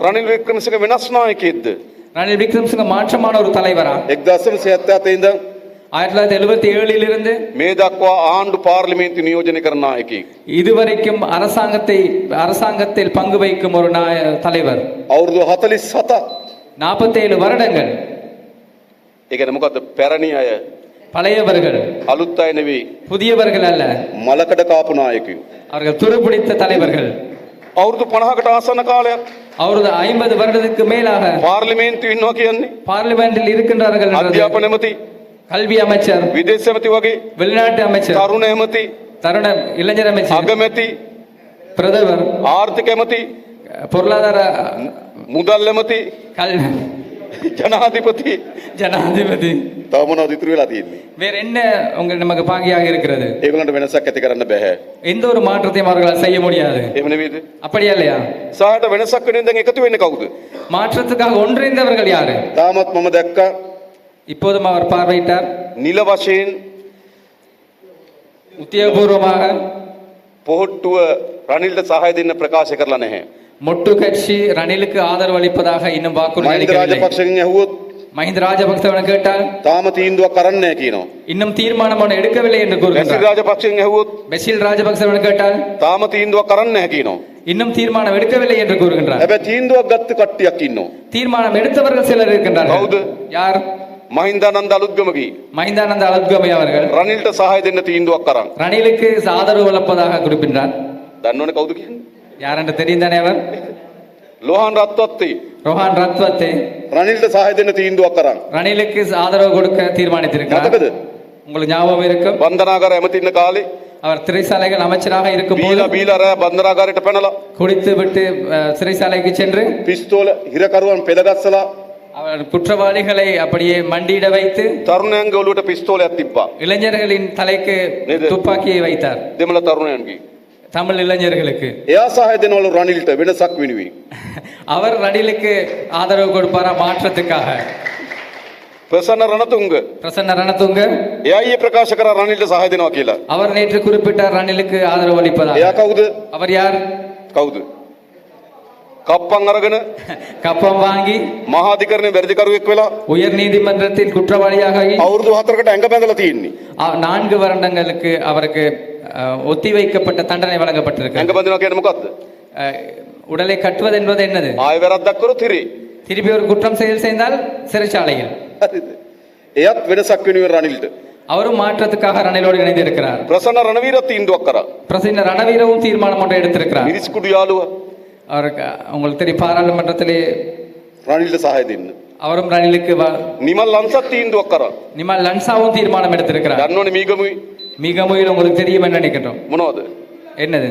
රනිල් වික්‍රමසිංහ වෙනස් නායකයෙක්ද? ரணில் விக்ரமசிங்க மாற்றமான ஒரு தலைவரா? 1977 ඉඳන් 1977 இருந்து මේ දක්වා ආණ්ඩු පාර්ලිමේන්තු නියෝජනය කරන නායකයෙක්. இதுவரைக்கும் அரசாங்கத்தில் பங்கு வகிக்கும் ஒரு தலைவர். අවුරුදු 47ක්. 47 வருடங்கள். ඒ කියන්නේ මොකද්ද? පැරණි අය. பழையவர்கள். අලුත් අය නෙවෙයි. புதியவர்கள் அல்ல. මලකඩ කාපු නායකයෝ. அவர்கள் துருப்பிடித்த தலைவர்கள். අවුරුදු 50කට ආසන්න කාලයක්. அவரது 50 வருடத்துக்கு மேலாக පාර්ලිමේන්තුවේ ඉන්නවා කියන්නේ. பார்லிமெண்டில் இருக்கின்றார்கள். අධ්‍යාපන ඇමති, கல்வி அமைச்சர், විදේශ ඇමති වගේ, வெளிநாட்டு அமைச்சர், තරුණ ඇමති, தருண இளைஞர் அமைச்சர், අගමැති, பிரதமர், ආර්ථික ඇමති, பொருளாதார මුදල් ඇමති, ජනාධිපති තව මොනවද ඉතුරු වෙලා තියෙන්නේ? வேற என்ன நமக்கு பாக்கியாக இருக்கிறது? ඒගොල්ලන්ට වෙනසක් ඇති කරන්න බෑ. எந்த ஒரு மாற்றத்தையும் அவர்களால் செய்ய முடியாது. එහෙම නෙවෙයිද? அப்படியா இல்லையா? සාහට වෙනසක් වෙන දැන් එකතු වෙන්නේ කවුද? மாற்றத்துக்காக ஒன்றிணைந்தவர்கள் யாரு? තාමත් මම දැක්කා. இப்போதும் அவர் பார்வையிட்டார். නිල වශයෙන් உத்தியோகபூர்வமாக පොහොට්ටුව රනිල්ට සහාය දෙන්න ප්‍රකාශ කරලා නැහැ. மொட்டு கட்சி ரணிலுக்கு ஆதரவு அளிப்பதாக இன்னும் வாக்குறுதி මහින්ද அளிக்கவில்லை. රාජපක්ෂගෙන් ඇහුවොත් மஹிந்த ராஜபக்சவனை கேட்டால் තාම තීන්දුවක් කරන්නේ නැහැ කියනවා. இன்னும் தீர்மானம் ஒன்று எடுக்கவில்லை என்று බැසිල් கூறுகிறார். රාජපක්ෂගෙන් ඇහුවොත් பெசில் ராஜபக்சவனை கேட்டால் තාම තීන්දුවක් කරන්නේ නැහැ කියනවා. இன்னும் தீர்மானம் எடுக்கவில்லை என்று கூறுகின்றார். හැබැයි තීන්දුවක් ගත්ත කට්ටියක් ඉන්නවා. தீர்மானம் எடுத்தவர்கள் சிலர் இருக்கின்றார்கள். කවුද? யார்? මහින්දානන්ද අලුත්ගමගේ மஹிந்தானந்த அலுத்கமை அவர்கள் රනිල්ට සහාය දෙන්න තීන්දුවක් කරන්. ரணிலுக்கு ஆதரவு அளிப்பதாக குறிப்பிட்டார். දන්නවනේ කවුද කියන්නේ? யார் என்று தெரியும் தானே அவர்? ලෝහන් රත්වත්තේ ரோஹான் ரத்வத்தே රනිල්ට සහාය දෙන්න තීන්දුවක් කරන්. ரணிலுக்கு ஆதரவு கொடுக்க தீர்மானித்திருக்கிறார். මතකද? உங்களுக்கு ஞாபகம் இருக்கும், බන්ධනාගාර ඇමති ඉන්න කාලේ அவர் சிறைச்சாலைகள் அமைச்சராக இருக்கும் போது බීලා රෑ බන්ධනාගාරයට පැනලා குடித்து விட்டு சிறைச்சாலைக்கு சென்று පිස්තෝල හිරකරුවන් පෙළගස්සලා அவர் குற்றவாளிகளை அப்படியே மண்டியிட வைத்து තරුණයන්ගේ ඔලුවට පිස්තෝලයක් තිබ්බා. இளைஞர்களின் தலைக்கு துப்பாக்கியை வைத்தார். දෙමළ තරුණයන්ගේ தமிழ் இளைஞர்களுக்கு එයා සහාය දෙනවලු රනිල්ට වෙනසක් වෙනුවෙන්. அவர் ரணிலுக்கு ஆதரவு கொடுப்பாரா மாற்றத்துக்காக? ප්‍රසන්න රණතුංග பிரசன்ன ரணதுங்க එයා ඊයේ ප්‍රකාශ කරා රනිල්ට සහාය දෙනවා කියලා. அவர் நேற்று குறிப்பிட்டார் ரணிலுக்கு ஆதரவு அளிப்பதாக. එයා කවුද? அவர் யார்? කවුද? කප්පන් අරගෙන கப்பம் வாங்கி මහාධිකරණයේ වැරදිකරුවෙක් වෙලා உயர் நீதிமன்றத்தில் குற்றவாளியாக අවුරුදු 4කට ඇඟ බැඳලා තියෙන්නේ. 4 வருடங்களுக்கு அவருக்கு ஒத்திவைக்கப்பட்ட தண்டனை வழங்கப்பட்டிருக்கு. ඇඟ බඳිනවා කියන්නේ මොකද්ද? உடலை கட்டுவது என்பது என்னது? ආයෙ වැරද්දක් කරොත් හිරේ. திருப்பி ஒரு குற்றம் செய்தால் சிறைச்சாலையில். හරිද? එයත් වෙනසක් වෙනුවෙන් රනිල්ට. அவரும் மாற்றத்துக்காக ரணிலோடு இணைந்திருக்கிறார். ප්‍රසන්න රණවීර තීන්දුවක් කරා. பிரசன்ன ரணவீரவும் தீர்மானம் ஒன்றை எடுத்திருக்கிறார். මිරිස් කුඩු යාළුවා அவருக்கு உங்களுக்கு தெரியும், பாராளுமன்றத்திலே රනිල්ට සහාය දෙන්න. அவரும் ரணிலுக்கு නිමල් ලංසත් තීන්දුවක් කරා. நிமல் லன்சாவும் தீர்மானம் எடுத்திருக்கிறார். දන්නවනේ මීගමුයි மிகமுயில் உங்களுக்கு தெரியும் என்று நினைக்கின்றோம். මොනවද? என்னது?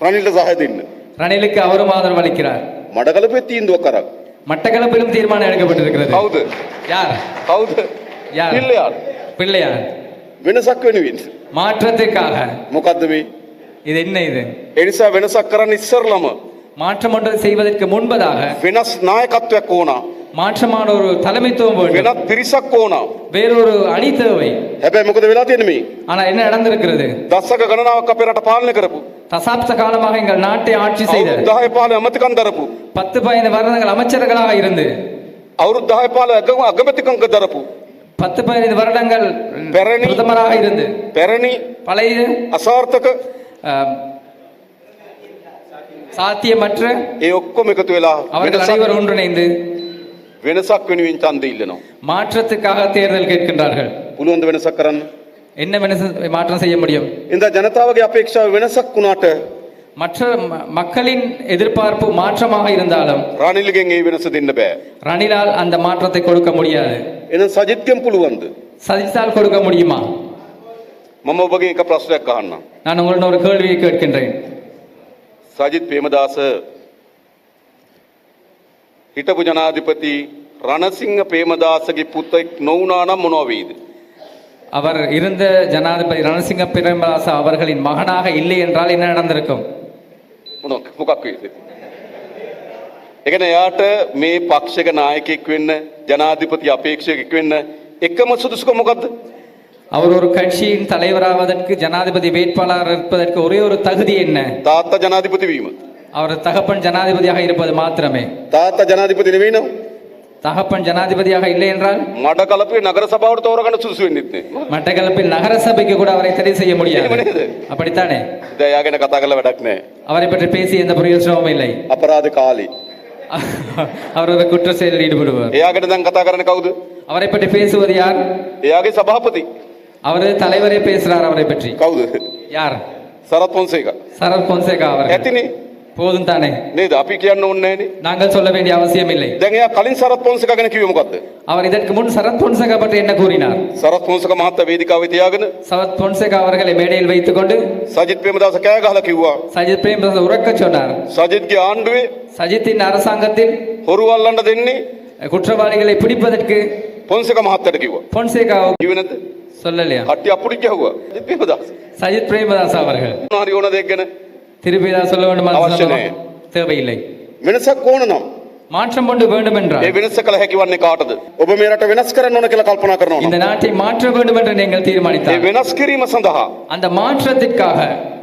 රනිල්ට සහාය දෙන්න. ரணிலுக்கு அவரும் ஆதரவு அளிக்கிறார். මඩකලපේ තීන්දුවක් කරා. மட்டக்களப்பிலும் தீர்மானம் எடுக்கப்பட்டிருக்கிறது. කවුද? யார்? කවුද? யார்? පිල්ලයාர். பிள்ளையார். වෙනසක් වෙනුවෙන්. மாற்றத்துக்காக. මොකද්ද මේ? இது என்ன இது? ඒ නිසා වෙනසක් කරන්න ඉස්සරලම மாற்றம் ஒன்றை செய்வதற்கு முன்பதாக වෙනස් නායකත්වයක් ඕනා. மாற்றமான ஒரு தலைமைத்துவம் வேண்டும். වෙනත් පිරිසක් ඕනා. வேறொரு அணி தேவை. හැබැයි මොකද වෙලා තියෙන්නේ මේ? ஆனா என்ன நடந்திருக்கிறது? දශක ගණනාවක් අපේ රට පාලනය කරපු. தசாப்த காலமாக எங்கள் நாட்டை ஆட்சி செய்த 10 15 අමතිකම් දරපු. 10-15 வருடங்கள் அமைச்சர்களாக இருந்து අවුරුදු 10 15 අගමැතිකම් දරපු. 10-15 வருடங்கள் පැරණි பிரதமராக இருந்து පැරණි பழைய අසාර්ථක சாத்தியமற்ற ඒ ඔක්කොම එකතු වෙලා அவர்கள் அனைவரும் ஒன்றிணைந்து වෙනසක් වෙනුවෙන් ඡන්දෙ ඉල්ලනවා. மாற்றத்துக்காக தேர்தல் கேட்கின்றார்கள். පුළුවන් ද වෙනසක් කරන්න? என்ன மாற்றம் செய்ய முடியும்? இந்த ජනතාවගේ අපේක්ෂාව වෙනසක් වුණාට மற்ற மக்களின் எதிர்பார்ப்பு மாற்றமாக இருந்தாலும் රනිල්ගෙන් ඒ වෙනස දෙන්න බෑ. ரணிலால் அந்த மாற்றத்தை கொடுக்க முடியாது. එහෙනම් සජිත්ගෙන් පුළුවන්ද? சஜித்தால் கொடுக்க முடியுமா? මම ඔබගෙන් එක ප්‍රශ්නයක් අහන්නම්. நான் உங்களிடம் ஒரு கேள்வியை கேட்கின்றேன். සජිත් ප්‍රේමදාස හිටපු ජනාධිපති රණසිංහ ප්‍රේමදාසගේ පුතෙක් නොවුණා නම් මොනවා වෙයිද? அவர் இருந்த ஜனாதிபதி ரணசிங்க பிரேமதாச அவர்களின் மகனாக இல்லை என்றால் என்ன நடந்திருக்கும்? මොකක් වෙයිද? ඒ කියන්නේ යාට මේ පක්ෂයක නායකයෙක් වෙන්න ජනාධිපති අපේක්ෂකයෙක් වෙන්න එකම සුදුසුකම මොකද්ද? அவர் ஒரு கட்சியின் தலைவராவதற்கு ஜனாதிபதி வேட்பாளர் இருப்பதற்கு ஒரே ஒரு தகுதி என்ன? තාත්තා ජනාධිපති වීම. அவர் தகப்பன் ஜனாதிபதியாக இருப்பது மாத்திரமே. තාත්තා ජනාධිපති නෙවෙයි නම් தகப்பன் ஜனாதிபதியாக இல்லை என்றால் මඩ කලපේ නගර සභාවට තෝරගන්න සුදුසු වෙන්නෙත් නෑ. மட்டக்களப்பில் நகர சபைக்கு கூட அவரை தெரிவு செய்ய முடியாது. එහෙම නේද? அப்படித்தானே? දැන් එයා ගැන කතා කරලා වැඩක් නෑ. அவரை பற்றி பேசி எந்த பிரயோஜனமும் இல்லை. අපරාධ කාලේ. அவர் ஒரு குற்ற செயலில் ஈடுபடுவார். එයා ගැන දැන් කතා කරන්නේ කවුද? அவரை பற்றி பேசுவது யார்? එයාගේ සභාපති. அவர் தலைவரே பேசுறார் அவரை பற்றி. කවුද? யார்? සරත් පොන්සේකා. சரத் பொன்சேகா அவர்கள். ඇතිනේ. போதும் தானே? නේද? අපි කියන්න ඕනේ නෑනේ. நாங்கள் சொல்ல வேண்டிய அவசியம் இல்லை. දැන් එයා කලින් සරත් පොන්සේකා ගැන කිව්වේ මොකද්ද? அவர் இதற்கு முன் சரத் பொன்சேகா பற்றி என்ன கூறினார்? සරත් පොන්සේකා මහත්තයා වේදිකාවේ තියාගෙන சரத் பொன்சேகா அவர்களை மேடையில் வைத்துக் கொண்டு සජිත් ප්‍රේමදාස කෑ ගහලා කිව්වා சஜித் பிரேமதாஸ் உறக்க சொன்னார். සජිත්ගේ ආණ්ඩුවේ சஜித்தின் அரசாங்கத்தில் හොරු අල්ලන්න දෙන්නේ குற்றவாளிகளை பிடிப்பதற்கு පොන්සේකා මහත්තයාට කිව්වා. பொன்சேகா කිව්වේ නැද්ද? சொல்லலையா? කට්ටිය අපුඩි ගැහුවා. සජිත් ප්‍රේමදාස. சஜித் பிரேமதாஸ் அவர்கள் මොනවා හරි ඕන දෙයක් ගැන திருப்பி ஏதாவது சொல்ல வேண்டுமா? அவசியம் இல்லை. தேவையில்லை. වෙනසක් ඕන නම් மாற்றம் கொண்டு வேண்டும் என்றால் ඒ වෙනස කළ හැකි වන්නේ කාටද? ඔබ මේ රට වෙනස් කරන්න ඕන කියලා කල්පනා කරනවා இந்த නම් நாட்டை மாற்ற வேண்டும் என்று நீங்கள் ඒ தீர்மானித்தால் වෙනස් කිරීම සඳහා அந்த மாற்றத்திற்காக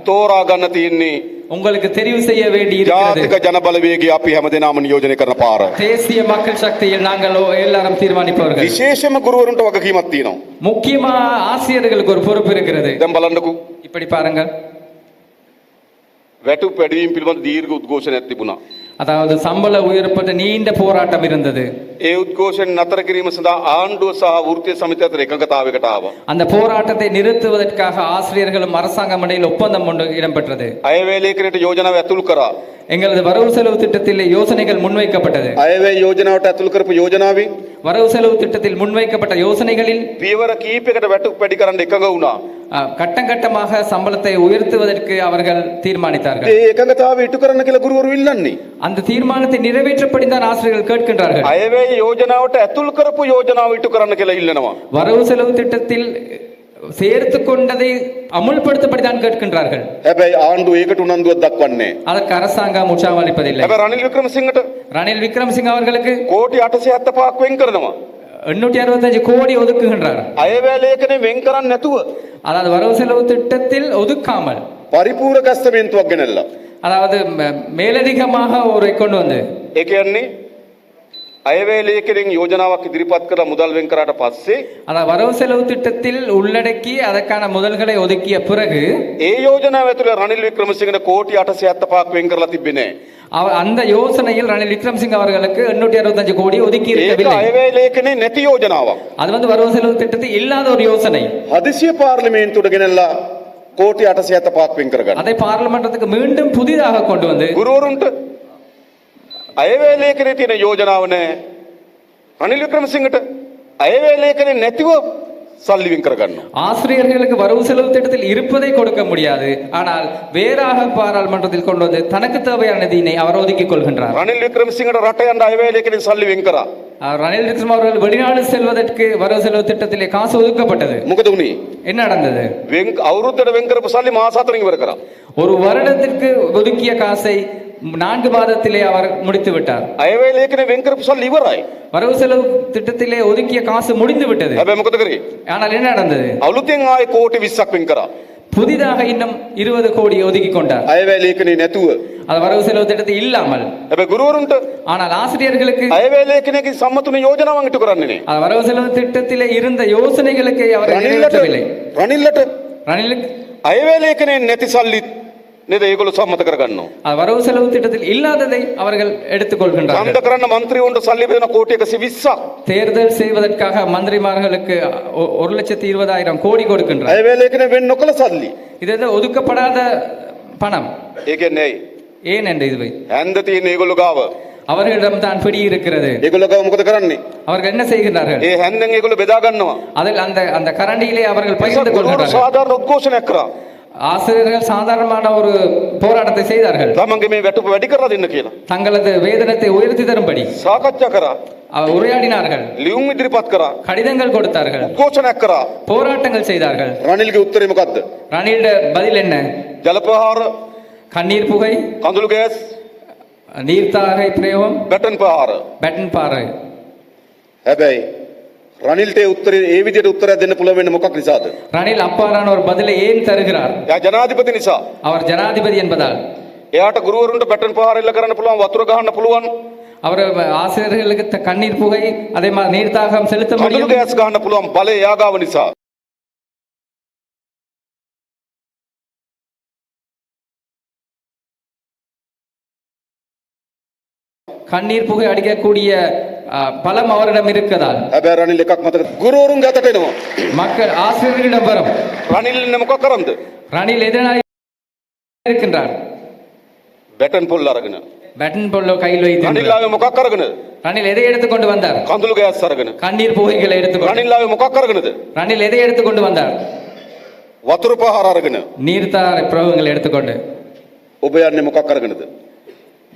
තෝරා ගන්න තියෙන්නේ உங்களுக்கு தெரிவு செய்ய வேண்டி இருக்கிறது. ජාතික ජනබලවේගය අපි හැමදෙනාම නියෝජනය කරන පාර. தேசிய மக்கள் சக்தியில் நாங்கள் எல்லாரும் தீர்மானிப்பவர்கள். විශේෂම ගුරුවරුන්ට වගකීමක් තියෙනවා. முக்கியமா ஆசிரியர்களுக்கு ஒரு பொறுப்பு இருக்கிறது. දැන් බලන්නකෝ இப்படி பாருங்கள், වැටුප් වැඩිවීම පිළිබඳ දීර්ඝ උද්ඝෝෂණයක් තිබුණා. அதாவது சம்பள உயர்ப்பட்ட நீண்ட போராட்டம் இருந்தது. ඒ උද්ඝෝෂණ නතර කිරීම සඳහා ආණ්ඩුව සහ වෘත්තීය සමිතිය අතර එකඟතාවයකට ආවා. அந்த போராட்டத்தை நிறுத்துவதற்காக ஆசிரியர்களும் அரசாங்கம் இடையில் ஒப்பந்தம் ஒன்று இடம்பெற்றது. අයවැය ලේඛනයට යෝජනාව ඇතුළු කරා. எங்களது வரவு செலவு திட்டத்தில் யோசனைகள் முன்வைக்கப்பட்டது. අයවැය යෝජනාවට ඇතුළු කරපු යෝජනාවේ வரவு செலவு திட்டத்தில் முன்வைக்கப்பட்ட யோசனைகளில் පියවර කීපයකට වැටුප් වැඩි කරන්න එකඟ වුණා. கட்டம் கட்டமாக சம்பளத்தை உயர்த்துவதற்கு அவர்கள் தீர்மானித்தார்கள். ඒ එකඟතාවය ඉටු කරන්න කියලා ගුරුවරු ඉල්ලන්නේ. அந்த தீர்மானத்தை நிறைவேற்றப்படிதான் ஆசிரியர்கள் கேட்கின்றார்கள். අයවැය යෝජනාවට ඇතුළු කරපු යෝජනාව ඉටු කරන්න කියලා ඉල්ලනවා. வரவு செலவு திட்டத்தில் சேர்த்து கொண்டதை அமுல்படுத்தப்படிதான் கேட்கின்றார்கள். හැබැයි ආණ්ඩුව ඒකට උනන්දුවක් දක්වන්නේ නැහැ. அதற்கு அரசாங்கம் உற்சாகம் அளிப்பதில்லை. හැබැයි රනිල් වික්‍රමසිංහට ரணில் விக்ரமசிங்க அவர்களுக்கு කෝටි 875ක් වෙන් කරනවා. 865 கோடி ஒதுக்குகின்றார். අයවැය ලේඛනේ වෙන් කරන්නේ නැතුව அதாவது வரவு செலவு திட்டத்தில் ஒதுக்காமல், පරිපූර්ණ කස්තමේන්තුවක් ගෙනල්ලා. அதாவது மேலதிகமாக ஒரு கொண்டு வந்து, ඒ කියන්නේ අයවැය ලේඛනෙන් යෝජනාවක් ඉදිරිපත් කරලා මුදල් වෙන් කරාට පස්සේ அதாவது வரவு செலவு திட்டத்தில் உள்ளடக்கி அதற்கான முதல்களை ஒதுக்கிய பிறகு ඒ යෝජනාව ඇතුළේ රනිල් වික්‍රමසිංහට කෝටි 875ක් වෙන් කරලා තිබෙන්නේ නැහැ. அந்த யோசனையில் ரணில் விக்ரமசிங்க அவர்களுக்கு 865 கோடி ஒதுக்கி ඒක இருக்கவில்லை. අයවැය ලේඛනේ නැති යෝජනාවක්. அது வந்து வரவு செலவு திட்டத்தில் இல்லாத ஒரு யோசனை. හදිසිය පාර්ලිමේන්තුවට ගෙනල්ලා කෝටි 875ක් වෙන් කරගන්න. அதை பார்லிமெண்டத்துக்கு மீண்டும் புதிதாக கொண்டு வந்து ගුරුවරුන්ට අයවැය ලේඛනේ තියෙන යෝජනාව නැහැ. රනිල් වික්‍රමසිංහට අයවැය ලේඛනේ නැතිව සල්ලි වෙන් කරගන්නවා. ஆசிரியர்களுக்கு வரவு செலவு திட்டத்தில் இருப்பதை கொடுக்க முடியாது, ஆனால் வேறாக பாராளுமன்றத்தில் கொண்டு வந்து தனக்கு தேவையான நிதியினை அவர் ஒதுக்கிக் கொள்கின்றார். රනිල් වික්‍රමසිංහට රට යන්න අයවැය ලේඛනේ සල්ලි වෙන් කරා. ரணில் விக்ரம அவர்கள் வெளிநாடு செல்வதற்கு வரவு செலவு திட்டத்திலே காசு ஒதுக்கப்பட்டது. මොකද උනේ? என்ன நடந்தது? වෙන් අවුරුද්දට වෙන් කරපු සල්ලි මාස 4කින් ඉවර කරා. ஒரு வருடத்திற்கு ஒதுக்கிய காசை 4 மாதத்திலே அவர் முடித்து விட்டார். අයවැය ලේඛනේ වෙන් කරපු සල්ලි ඉවරයි. வரவு செலவு திட்டத்திலே ஒதுக்கிய காசு முடிந்து விட்டது. හැබැයි මොකද කරේ? ஆனால் என்ன நடந்தது? අලුතෙන් ආයේ කෝටි 20ක් වෙන් කරා. புதிதாக இன்னும் 20 கோடி ஒதுக்கி கொண்டார். අයවැය ලේඛනේ නැතුව. அது வரவு செலவு திட்டத்தில் இல்லாமல். හැබැයි ගුරුවරුන්ට ஆனால் ஆசிரியர்களுக்கு අයවැය ලේඛනයේ සම්මතුන යෝජනාවන් ඉටු කරන්නේ නේ. அது வரவு செலவு திட்டத்திலே இருந்த யோசனைகளுக்கு அவர் நிறைவேற்றவில்லை. රනිල්ලට ரணிலுக்கு අයවැය ලේඛනේ නැති සල්ලි නේද ඒගොල්ලෝ සම්මත කරගන්නවා. அது வரவு செலவு திட்டத்தில் இல்லாததை அவர்கள் எடுத்துக்கொள்கின்றார்கள். ඡන්ද කරන්න മന്ത്രിවරුන්ට සල්ලි බෙදන කෝටි 120ක්. தேர்தல் செய்வதற்காக மந்திரிமார்களுக்கு 1,20,000 கோடி கொடுக்கின்றார். අයවැය ලේඛනේ වෙන් නොකළ සල්ලි. இது ஒதுக்கப்படாத பணம். ඒ කියන්නේ ඇයි? ஏன் என்று இதுவை හැන්ද තියෙන ඒගොල්ලෝ ගාව. அவர்களிடம் தான் பிடி இருக்கிறது. ඒගොල්ලෝ ගාව මොකද කරන්නේ? அவர்கள் என்ன செய்கிறார்கள்? ඒ හැන්දෙන් ඒගොල්ලෝ බෙදා ගන්නවා. அதில் அந்த கரண்டியிலே அவர்கள் பகிர்ந்து கொள்கிறார்கள். සාධාරණ උද්ඝෝෂණයක් කරා. ஆசிரியர்கள் சாதாரணமான ஒரு போராட்டத்தை செய்தார்கள். තමන්ගේ මේ වැටුප වැඩි කරලා දෙන්න කියලා. தங்களது வேதனத்தை உயர்த்தி தரும்படி සාකච්ඡා කරා. உரையாடினார்கள். ලියුම් ඉදිරිපත් කරා. கடிதங்கள் கொடுத்தார்கள். උද්ඝෝෂණයක් කරා. போராட்டங்கள் செய்தார்கள். රනිල්ගේ උත්තරේ මොකද්ද? ரணில்ட பதில் என்ன? ජලපහාර, கண்ணீர் புகை, කඳුළු ගෑස්, நீர்த்தாகை பிரயோகம், බැටන් පහාර. பேட்டன் பாறை. හැබැයි රනිල්ට උත්තරේ ඒ විදිහට උත්තරයක් දෙන්න පුළුවන් වෙන්නේ මොකක් නිසාද? ரணில் அப்பாறான ஒரு பதிலை ஏன் தருகிறார்? යා ජනාධිපති නිසා. அவர் ஜனாதிபதி என்பதால். එයාට ගුරුවරුන්ට බැටන් පහර එල්ල කරන්න පුළුවන්, වතුර ගහන්න පුළුවන්, அவர் ஆசிரியர்களுக்கு கண்ணீர் புகை அதே மாதிரி நீர் தாகம் செலுத்த කඳුළු முடியும். ගෑස් ගහන්න පුළුවන් බලය එයා ගාව නිසා. கண்ணீர் புகை அடிக்கக்கூடிய பலம் அவரிடம் இருக்கிறதால் හැබැයි රනිල් එකක් මතක ගුරුවරුන් ගතට එනවා. மக்கள் ஆசிரியர்களிடம் வரும். රනිල් ඉන්නේ මොකක් කරන්ද? ரணில் எதிராக இருக்கின்றார். බැටන් පොල් අරගෙන. பேட்டன் பொல்லோ கையில் வைத்து රනිල් ආවේ මොකක් අරගෙනද? ரணில் எதை எடுத்துக்கொண்டு வந்தார்? කඳුළු ගෑස් අරගෙන. கண்ணீர் புகைகளை எடுத்துக்கொண்டு. රනිල් ආවේ මොකක් අරගෙනද? ரணில் எதை எடுத்துக்கொண்டு வந்தார்? වතුර පහර අරගෙන. நீர்த்தார பிரயோகங்களை எடுத்துக்கொண்டு. ඔබ යන්නේ මොකක් අරගෙනද?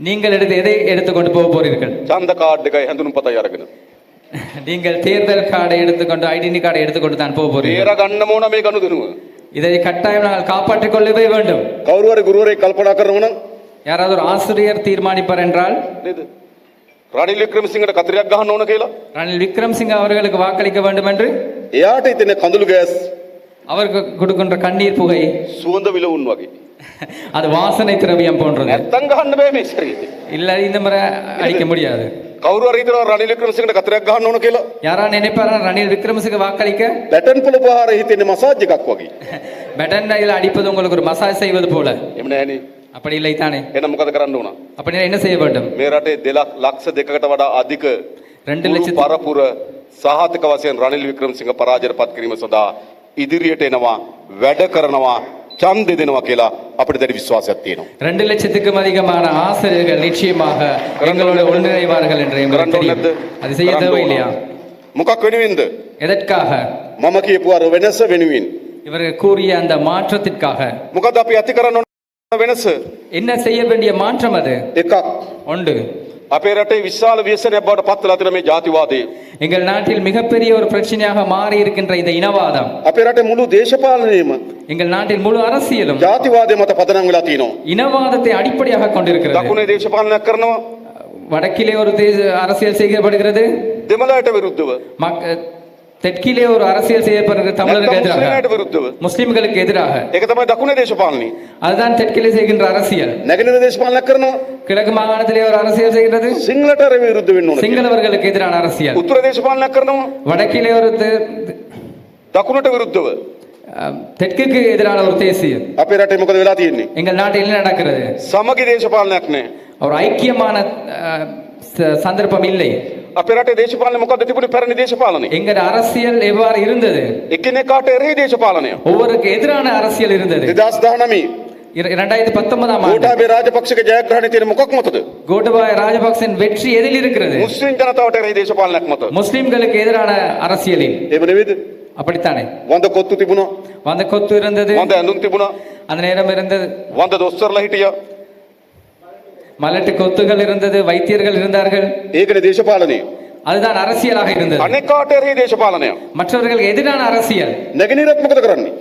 நீங்கள் எடுத்து எதை எடுத்துக்கொண்டு போக போறீர்கள்? ඡන්ද කාඩ් එකයි හැඳුනුම්පතයි අරගෙන. நீங்கள் தேர்தல் கார்டை எடுத்துக்கொண்டு ஐடென்டி கார்டை எடுத்துக்கொண்டு தான் போக போறீர்கள். බේර ගන්නම ඕන මේ ගනුදෙනුව. இதை கட்டாயம் நாங்கள் காப்பாற்றிக் கொள்ளவே வேண்டும். කවුරු හරි ගුරුවරයෙක් කල්පනා කරනවා නම් யாராவது ஒரு ஆசிரியர் தீர்மானிப்பார் என்றால் නේද? රනිල් වික්‍රමසිංහට කතරයක් ගහන්න ඕන කියලා. ரணில் விக்ரம்சிங்க அவர்களுக்கு வாக்களிக்க வேண்டும் என்று එයාට ඉතින් කඳුළු ගෑස් அவருக்கு கொடுக்கின்ற கண்ணீர் புகை සුවඳ විලවුන් වගේ. அது வாசனை திரவியம் போன்றது. නැත්තම් ගහන්න බෑ මේ ශරීරේ. இல்ல இந்த முறை அடிக்க முடியாது. කවුරු හරි හිතනවා රනිල් වික්‍රමසිංහට කතරයක් ගහන්න ඕන කියලා. யாரா நினைப்பாரா ரணில் விக்ரமசிங்க வாக்களிக்க? බැටන් පොළ පහර හිතෙන්නේ මසාජ් එකක් වගේ. பெட்டன்டையில் அடிப்பது உங்களுக்கு ஒரு மசாஜ் செய்வது போல. එහෙම නෑනේ. அப்படி இல்லை தானே? එහෙනම් මොකද කරන්න ඕන? அப்படி என்ன செய்ய வேண்டும்? මේ රටේ 2,02,000කට වඩා අධික 2 லட்சத்து පරපුර සහතික වශයෙන් රනිල් වික්‍රමසිංහ පරාජයට පත් කිරීම සඳහා ඉදිරියට එනවා, වැඩ කරනවා, ඡන්දෙ දෙනවා කියලා අපිට දැඩි විශ්වාසයක් තියෙනවා. 2 லட்சத்துக்கும் அதிகமான ஆசிரியர்கள் நிச்சயமாக எங்களோட ஒன்றிணைவார்கள் என்று எங்களுக்கு தெரியும். அது செய்ய தேவையில்லையா? මොකක් වෙනුවෙන්ද? எதற்காக? මම කියපු අර වෙනස වෙනුවෙන්. இவர்கள் கூறிய அந்த மாற்றத்திற்காக. මොකද අපි ඇති කරන්න ඕන වෙනස? என்ன செய்ய வேண்டிய மாற்றம் அது? එකක්. உண்டு. අපේ රටේ විශාල ව්‍යසනයක් බවට පත් වෙලා තියෙන මේ ජාතිවාදය. எங்கள் நாட்டில் மிகப்பெரிய ஒரு பிரச்சனையாக மாறி இருக்கின்ற இந்த இனவாதம். අපේ රටේ මුළු දේශපාලනයම எங்கள் நாட்டில் முழு அரசியலும் ජාතිවාදය මත පදනම් වෙලා තියෙනවා. இனவாதத்தை அடிப்படையாக கொண்டிருக்கிறது. දකුණේ දේශපාලනයක් කරනවා. வடக்கிலே ஒரு அரசியல் செய்யப்படுகிறது. දෙමළයට විරුද්ධව. தெற்கிலே ஒரு அரசியல் செய்யப்படுகிறது தமிழருக்கு எதிராக, මුස්ලිම්ලට විරුද්ධව. முஸ்லிம்களுக்கு எதிராக. ඒක තමයි දකුණේ දේශපාලනය. அதுதான் தெற்கிலே செய்கின்ற அரசியல். නැගෙනහිර දේශපාලනයක් කරනවා. கிழக்கு மாகாணத்திலே ஒரு அரசியல் செய்கிறது සිංහලට විරුද්ධ වෙන්න ඕන. சிங்களவர்களுக்கு எதிரான அரசியல். උත්තර දේශපාලනයක් කරනවා. வடக்கிலே ஒரு දකුණට විරුද්ධව. தெற்குக்கு எதிரான ஒரு தேசியம். අපේ රටේ මොකද වෙලා තියෙන්නේ? எங்கள் நாட்டில் என்ன நடக்கிறது? සමගි දේශපාලනයක් නෑ. ஒரு ஐக்கியமான சந்தர்ப்பம் இல்லை. අපේ රටේ දේශපාලනය මොකද්ද තිබුණේ? පැරණි දේශපාලනය. எங்கள் அரசியல் எவ்வாறு இருந்தது? එකිනෙකාට එරෙහි දේශපාලනය. ஒவ்வொருக்கு எதிரான அரசியல் இருந்தது. 2019 2019 ஆம் ஆண்டு ගෝඨාභය රාජපක්ෂගේ ජයග්‍රහණය තියෙන මොකක් මතද? கோட்டபாய ராஜபக்சன் வெற்றி எதில் இருக்கிறது? මුස්ලිම් ජනතාවට එරෙහි දේශපාලනයක් මත. முஸ்லிம்களுக்கு எதிரான அரசியலில். එහෙම නෙවෙයිද? அப்படித்தானே? වඳ කොත්තු තිබුණා. வந்த கொத்து இருந்தது, වඳ ඇඳුම් තිබුණා. அந்த நேரம் இருந்தது. වඳ දොස්තරලා හිටියා. மலட்டு கொத்துகள் இருந்தது, வைத்தியர்கள் இருந்தார்கள். ඒකනේ දේශපාලනය. அதுதான் அரசியலாக இருந்தது. අනෙකාට එරෙහි දේශපාලනය. மற்றவர்களுக்கு எதிரான அரசியல். නැගෙනහිරත් මොකද කරන්නේ?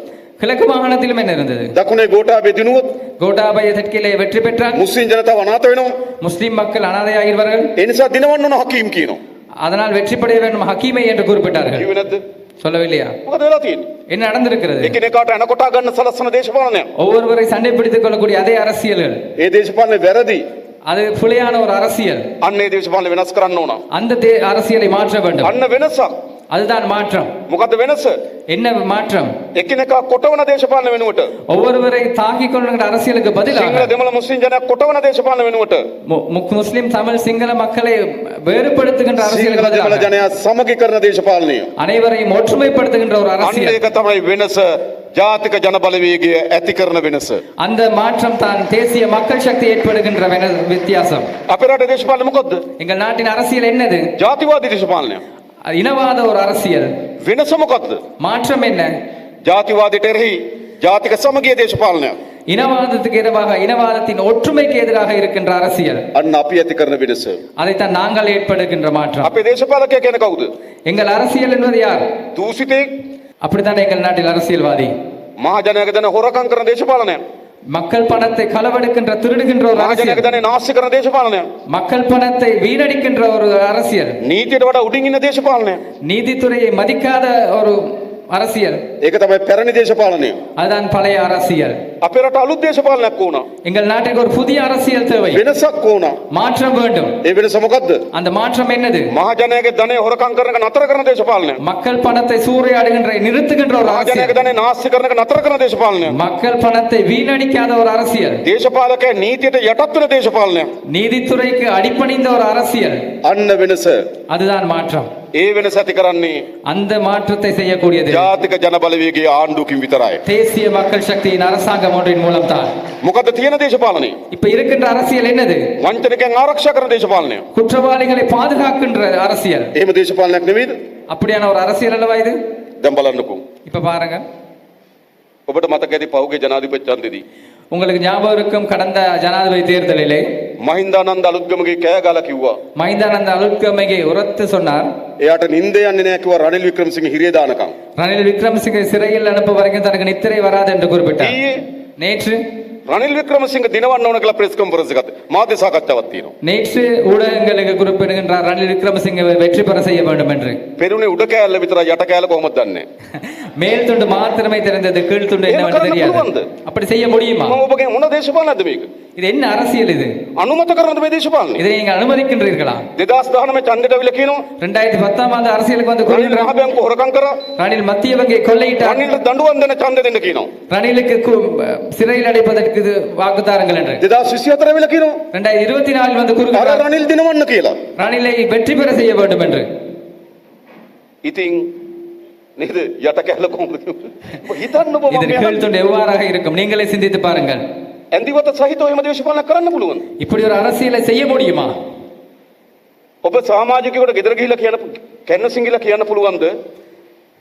கிழக்கு மாகாணத்திலும் என்ன இருந்தது? දකුණේ ගෝඨාභය දිනුවොත් கோட்டாபய தெற்கிலே வெற்றி பெற்றால் මුස්ලිම් ජනතාව අනාථ වෙනවා. முஸ்லிம் மக்கள் அனாதையாகிறார்கள். ඒ නිසා දිනවන්න ඕන හකීම් කියනවා. அதனால் வெற்றி பெற வேண்டும் ஹக்கீமை என்று குறிப்பிட்டார்கள். කිව්වේ නැද්ද? சொல்லவில்லையா? මොකද වෙලා තියෙන්නේ? என்ன நடந்திருக்கிறது? එකිනෙකාට අනකොටා ගන්න සලස්සන දේශපාලනය. ஒவ்வொருவரை சண்டை பிடித்துக் கொள்ளக்கூடிய அதே அரசியல்கள். ඒ දේශපාලනේ වැරදි. அது புலியான ஒரு அரசியல். අන්න ඒ දේශපාලනේ වෙනස් කරන්න ඕන. அந்த அரசியலை மாற்ற வேண்டும். අන්න වෙනසක්. அதுதான் மாற்றம். මොකද්ද වෙනස? என்ன மாற்றம்? එකිනෙකා කොටවන දේශපාලන වෙනුවට ஒவ்வொருவரை தாக்கிக் கொள்ளுகிற அரசியலுக்கு பதிலாக සිංහල දෙමළ මුස්ලිම් ජනයා කොටවන දේශපාලන වෙනුවට முஸ்லிம் தமிழ் சிங்கள மக்களை வேறுபடுத்துகின்ற அரசியலுக்கு සිංහල දෙමළ பதிலாக ජනයා සමගි කරන දේශපාලනය. அனைவரையும் ஒற்றுமைப்படுத்துகின்ற ஒரு අන්න அரசியல். ඒක තමයි වෙනස. ජාතික ජන බලවේගය ඇති කරන වෙනස. அந்த மாற்றம் தான் தேசிய மக்கள் சக்தி ஏற்படுகின்ற வித்தியாசம். අපේ රටේ දේශපාලනේ මොකද්ද? எங்கள் நாட்டின் அரசியல் என்னது? ජාතිවාදී දේශපාලනය. இனவாத ஒரு அரசியல். වෙනස මොකද්ද? மாற்றம் என்ன? ජාතිවාදයට එරෙහි ජාතික සමගිය දේශපාලනය. இனவாதத்துக்கு எதிராக இனவாதத்தின் ஒற்றுமைக்கு எதிராக இருக்கின்ற அரசியல். අන්න අපි ඇති කරන වෙනස. அதைத்தான் நாங்கள் ஏற்படுகின்ற மாற்றம். අපේ දේශපාලකයා කියන්නේ කවුද? எங்கள் அரசியல் என்பது யார்? දූෂිතෙක්. அப்படித்தான் எங்கள் நாட்டில் அரசியல்வாதி. මහජනයාගේ දන හොරකම් කරන දේශපාලනය. மக்கள் பணத்தை களவெடுக்கின்ற திருடுகின்ற ஒரு அரசியல். මහජනයාගේ දන නාස්ති කරන දේශපාලනය. மக்கள் பணத்தை வீணடிக்கின்ற ஒரு அரசியல். නීතියට වඩා උඩින් ඉන්න දේශපාලනය. நீதித்துறையை மதிக்காத ஒரு அரசியல். ඒක තමයි පැරණි දේශපාලනය. அதுதான் பழைய அரசியல். අපේ රට අලුත් දේශපාලනයක් වුණා. எங்கள் நாட்டுக்கு ஒரு புதிய அரசியல் தேவை. වෙනසක් වුණා. மாற்றம் வேண்டும். ඒ වෙනස මොකද්ද? அந்த மாற்றம் என்னது? මහජනයාගේ ධනය හොරකම් කරන එක නතර කරන දේශපාලනය. மக்கள் பணத்தை சூறையாடுகின்ற நிறுத்துகின்ற ஒரு මහජනයාගේ அரசியல். ධනය නාස්ති කරන එක නතර කරන දේශපාලනය. மக்கள் பணத்தை வீணடிக்காத ஒரு அரசியல். දේශපාලකයා නීතියට යටත් වෙන දේශපාලනයක්. நீதித்துறைக்கு அடிபணிந்த ஒரு அரசியல். අන්න වෙනස. அதுதான் மாற்றம். ඒ වෙනස ඇති කරන්නේ அந்த மாற்றத்தை செய்யக்கூடியது ජාතික ජන බලවේගයේ ආණ්ඩුවකින් විතරයි. தேசிய மக்கள் சக்தியின் அரசாங்கம் ஒன்றின் மூலம் தான். මොකද තියෙන දේශපාලනය? இப்ப இருக்கின்ற அரசியல் என்னது? වංචනිකයන් ආරක්ෂා කරන දේශපාලනය. குற்றவாளிகளை பாதுகாக்கின்ற அரசியல். එහෙම දේශපාලනයක් නෙවෙයිද? அப்படியான ஒரு அரசியல் அல்லவா இது? දැන් බලන්නකෝ. இப்ப பாருங்க, ඔබට මතක ඇති පහුගිය ජනාධිපති ඡන්දෙදී உங்களுக்கு ஞாபகம் இருக்கும் கடந்த ஜனாதிபதி தேர்தலிலே මහින්දානන්ද අලුත්ගමගේ කෑ ගාලා කිව්වා. மைந்தானந்த அலுத்கமையை உரத்து சொன்னார். එයාට නිින්ද යන්නේ නැහැ කිව්වා රනිල් වික්‍රමසිංහ හිරේ දානකම්. ரணில் விக்ரமசிங்க சிறையில் அனுப்ப வரைக்கும் தனக்கு நித்திரை வராது என்று குறிப்பிட்டார். ඊයේ நேற்று රනිල් වික්‍රමසිංහ දිනවන්න ඕන කියලා ප්‍රෙස් කොන්ෆරන්ස් එකක් මාධ්‍ය සාකච්ඡාවක් තියෙනවා. நேற்று ஊடகங்களுக்கு குறிப்பிடுகின்றார் ரணில் விக்ரமசிங்கவை வெற்றி பெற செய்ய வேண்டும் என்று. පෙරුනේ උඩ කෑල්ල විතරයි යට කෑල්ල කොහොමද දන්නේ? மேல் துண்டு மாத்திரமே தெரிந்தது, கீழ் துண்டு என்னவென்று தெரியாது. அப்படி செய்ய முடியுமா? මම ඔබගෙන් මොන දේශපාලනයක්ද මේක? இது என்ன அரசியல் இது? අනුමත කරනද මේ දේශපාලනය? இதை நீங்க அனுமதிக்கின்றீர்களா? 2019 ඡන්දෙට අවිල කියනවා 2010 ஆண்டு அரசியலுக்கு வந்து රනිල් கூறுகின்றார். මහ බැංකුව හොරකම් කරා. ரணில் மத்திய வங்கி கொள்ளையிட்டார். රනිල් දඬුවම් දෙන ඡන්දෙ දෙන්න කියනවා. ரணிலுக்கு சிறையில் அடைப்பதற்கு இது வாக்குதாரங்கள் என்று 2024 අවිල කියනවා 2024 வந்து අර கூறுகிறார் රනිල් දිනවන්න කියලා. ரணிலை வெற்றி பெற செய்ய வேண்டும் என்று. ඉතින් නේද යට කෑල්ල කොහොමද කිව්වේ? ඔබ හිතන්න ඔබ இதன் கீழ் துண்டு எவ்வாறாக இருக்கும்? நீங்களே சிந்தித்து பாருங்கள். ඇන්දිවත සහිතව එහෙම දේශපාලනයක් කරන්න පුළුවන්. இப்படி ஒரு அரசியலை செய்ய முடியுமா? ඔබ සමාජිකයෙකුට ගෙදර ගිහිල්ලා කියන කැන්නසිංගිලා කියන්න පුළුවන්ද?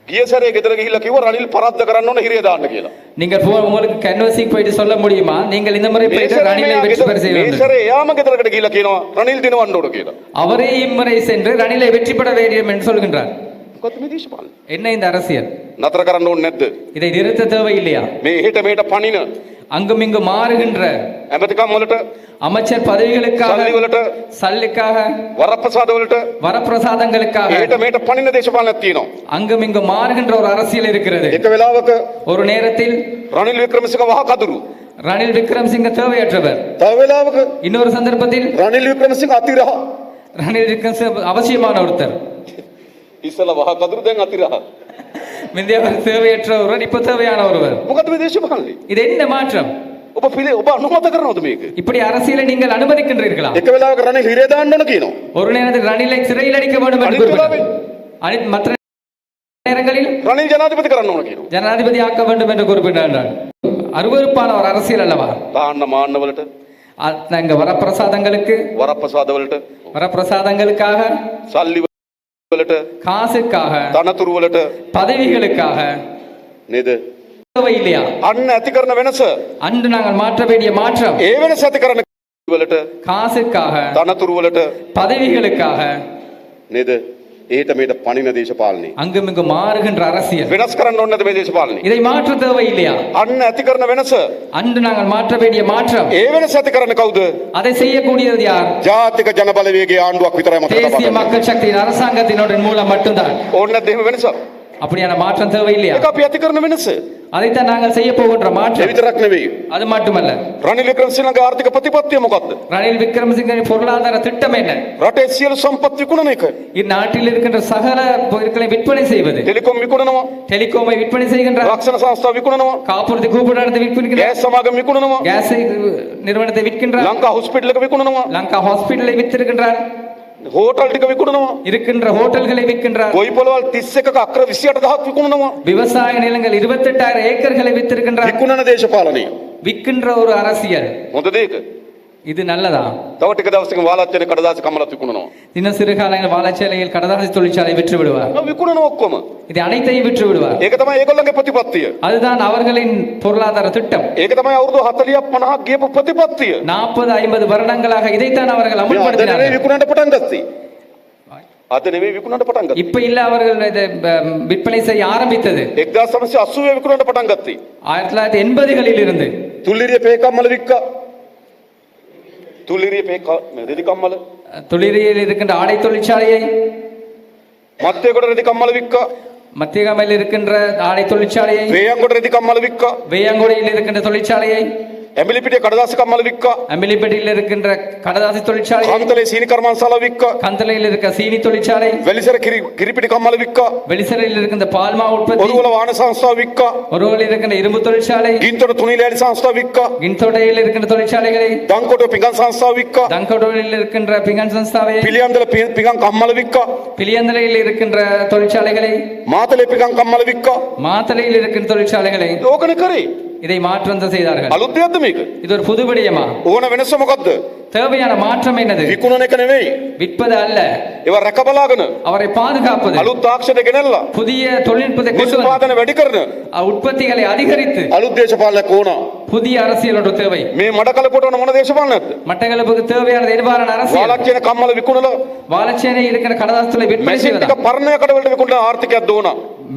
ගිය සැරේ ගෙදර ගිහිල්ලා කිව්වා රනිල් පරද්ද කරන්න ඕන හිරේ දාන්න කියලා. நீங்கள் உங்களுக்கு கன்வர்சிங் போயிட்டு சொல்ல முடியுமா? நீங்கள் இந்த முறை போயிட்டு ரணிலை வெற்றி பெற செய்ய මේ வேண்டும். සැරේ එයාම ගෙදරකට ගිහිල්ලා කියනවා රනිල් දිනවන්න ඕන කියලා. அவரே இம்முறை சென்று ரணிலை வெற்றி பெற வேண்டும் என்று சொல்கின்றார். මොකද්ද මේ දේශපාලනය? என்ன இந்த அரசியல்? නතර කරන්න ඕනේ නැද්ද? இதை நிறுத்த தேவை இல்லையா? මේ එහෙට මෙහෙට පණින அங்கும் இங்கு மாறுகின்ற ඇමතිකම් වලට அமைச்சர் பதவிகளுக்காக, සල්ලි වලට சல்லுக்காக, වරප්‍රසාද වලට வரப்பிரசாதங்களுக்காக එහෙට මෙහෙට පණින දේශපාලනයක් තියෙනවා. அங்கும் இங்கு மாறுகின்ற ஒரு அரசியல் இருக்கிறது. එක වෙලාවක ஒரு நேரத்தில் රනිල් වික්‍රමසිංහ වහ කදුරු. ரணில் விக்ரமசிங்க தேவையற்றவர். තව වෙලාවක இன்னொரு சந்தர்ப்பத்தில் රනිල් වික්‍රමසිංහ අතිරහ. ரணில் விக்ரமசிங்க அவசியமான ஒருத்தர். ඉස්සලා වහ කදුරු දැන් අතිරහ. முந்தையவர் தேவையற்ற ஒருவர், இப்ப தேவையான ஒருவர். මොකද්ද මේ දේශපාලනේ? இது என்ன மாற்றம்? ඔබ අනුමත කරනවද මේක? இப்படி அரசியலை நீங்கள் අනුமதிக்கின்றீர்களா? එක වෙලාවක රනිල් හිරේ දාන්න ඕන කියනවා. ஒரு நேரத்தில் ரணிலை சிறையில் அடைக்க வேண்டும் என்று குறிப்பிட்டார். மற்ற நேரங்களில் රනිල් ජනාධිපති කරන්න ඕන කියනවා. ஜனாதிபதி ஆக்க வேண்டும் என்று குறிப்பிட்டார். அருவருப்பான ஒரு அரசியல் அல்லவா? දාන්න මාන්න වලට அங்க வரப்பிரசாதங்களுக்கு, වරප්‍රසාද වලට வரப்பிரசாதங்களுக்காக, සල්ලි වලට காசுக்காக, ධනතුරු වලට பதவிகளுக்காக නේද? தேவை இல்லையா? අන්න ඇති කරන වෙනස. அன்று நாங்கள் மாற்ற வேண்டிய மாற்றம் ඒ වෙනස ඇති කරන වලට காசுக்காக, ධනතුරු වලට பதவிகளுக்காக, නේද? එහෙට මෙහෙට පණින දේශපාලනේ. அங்கும் இங்கு மாறுகின்ற அரசியல். වෙනස් කරන්න ඕනේ නැද්ද මේ දේශපාලනේ? இதை மாற்ற தேவை இல்லையா? අන්න ඇති කරන වෙනස. அன்று நாங்கள் மாற்ற வேண்டிய மாற்றம், ඒ වෙනස ඇති කරන්නේ කවුද? அதை செய்யக்கூடியது யார்? ජාතික ජන බලවේගයේ ආණ්ඩුවක් විතරයි මතක தேசிய තබා மக்கள் சக்தியின் அரசாங்கத்தினுடன் மூலம் மட்டும்தான். ඕනේ නැද්ද එහෙම වෙනස? அப்படியான மாற்றம் தேவை இல்லையா? ඒක අපි ඇති කරන වෙනස. அதைத்தான் நாங்கள் செய்ய போகின்ற ඒ மாற்றம். විතරක් නෙවෙයි. அது மட்டுமல்ல, රනිල් වික්‍රමසිංහගේ ආර්ථික ප්‍රතිපත්තිය මොකක්ද? ரணில் விக்ரமசிங்கனின் பொருளாதார திட்டம் என்ன? රටේ සියලු සම්පත් විකුණන එක. இந்நாட்டில் இருக்கின்ற சகல பொருட்களை விற்பனை செய்வது. ටෙලිකොම් විකුණනවා, டெலிகாமை விற்பனை செய்கின்றார், රක්ෂණ සංස්ථා විකුණනවා, காப்புறுதி கூப்பிடுறதை விற்கின்றார், ගෑස් සමාගම් විකුණනවා, கேஸ் நிறுவனத்தை விற்கின்றார், ලංකා හොස්පිටල් එක විකුණනවා, லங்கா ஹாஸ்பிட்டலை வித்திருக்கின்றார், හෝටල් ටික විකුණනවා, இருக்கின்ற ஹோட்டல்களை விற்கின்றார், ගොවි පොළවල් 31ක අක්‍ර 28000ක් විකුණනවා. விவசாய நிலங்கள் 28,000 ஏக்கர்களை வித்திருக்கின்றார். විකුණන දේශපාලනය. விற்கின்ற ஒரு அரசியல். හොඳද ඒක? இது நல்லதா? තව ටික දවසකින් වාලච්චනේ කඩදාසි කම්මලත් විකුණනවා. இன்னும் சிறு காலங்களில் வாழைச்சேலையில் கடதாசி தொழிற்சாலை விற்று விடுவார். විකුණනවා ඔක්කොම. இது அனைத்தையும் விற்று விடுவார். ඒක තමයි ඒගොල්ලන්ගේ ප්‍රතිපත්තිය. அதுதான் அவர்களின் பொருளாதார திட்டம். ඒක තමයි අවුරුදු 40ක් 50ක් ගියපු ප්‍රතිපත්තිය. 40-50 வருடங்களாக இதைத்தான் அவர்கள் අද නෙවෙයි அமல்படுத்தினார்கள். විකුණන්න පටන් ගත්තේ. අද නෙවෙයි විකුණන්න පටන් ගත්තේ. இப்ப இல்ல, அவர்கள் இதை விற்பனை செய்ய ஆரம்பித்தது 1980 විකුණන්න පටන් ගත්තේ. 1980களில் இருந்து. තුල්ලිරිය පේකම්මල වික්කා. තුල්ලිරිය රෙදි කම්මල. துளிரியில் இருக்கின்ற ஆடை தொழிற்சாலையை, මත්තේකොට රෙදි කම්මල වික්කා. மத்தியகமையில் இருக்கின்ற ஆடை தொழிற்சாலையை, වේයන්ගොඩ රෙදි කම්මල වික්කා. வேயாங்குடியில் இருக்கின்ற தொழிற்சாலையை, ඇඹිලිපිටිය කඩදාසි කම්මල වික්කා. அம்பிலிப்பேட்டையில் இருக்கின்ற கடதாசி தொழிற்சாலை, කන්තලේ සීනි කර්මාන්තශාලා වික්කා. கந்தளையில் இருக்க சீனி தொழிற்சாலை, වැලිසර කිරිපිටි කම්මල වික්කා. வெளிசரையில் இருக்கின்ற பால்மா உற்பத்தி, ඔරුවල වාහන සංස්ථාව වික්කා. ஒருவரில் இருக்கின்ற இரும்பு தொழிற்சாலை, ගින්තොට තුනිලෑලි සංස්ථාව වික්කා. கின்தோட்டையில் இருக்கின்ற தொழிற்சாலைகளை, දංකොටුව පිඟන් සංස්ථාව වික්කා. தங்கோடையில் இருக்கின்ற பிங்கன் சன்ஸ்தாவை, පිළියන්දල පිඟන් කම්මල වික්කා. பிளியந்தலையில் இருக்கின்ற தொழிற்சாலைகளை, මාතලේ පිඟන් කම්මල වික්කා. மாத்தளையில் இருக்கின்ற தொழிற்சாலைகளை ඕකනේ කරේ. இதை மாற்றம் செய்தார்கள். අලුත් දෙයක්ද මේක? இது ஒரு புது விடயமா? ඕන වෙනස මොකද්ද? தேவையான மாற்றம் என்னது? විකුණන එක නෙවෙයි. விற்பது அல்ல, ඒවා රැකබලාගෙන அவரை பாதுகாப்பது, අලුත් තාක්ෂණය ගෙනල්ලා புதிய தொழில்நுட்பத்தை கொண்டு வந்து නිෂ්පාදන වැඩි කරන உற்பத்திகளை அதிகரித்து අලුත් දේශපාලනයක් ඕන. புதிய அரசியல் ஒன்று தேவை. මේ මඩකලපුවට ඕන මොන දේශපාලනයක්ද? மட்டக்களப்புக்கு தேவையானது எதிர்பாரான அரசியல். වාලක් කියන කම්මල විකුණලා வாழச்சேனை இருக்கிற கடதாசிகளை விற்பனை මැෂින් செய்வதா? ටික පරණ කඩවලට විකුණන ආර්ථිකයක් දෝන.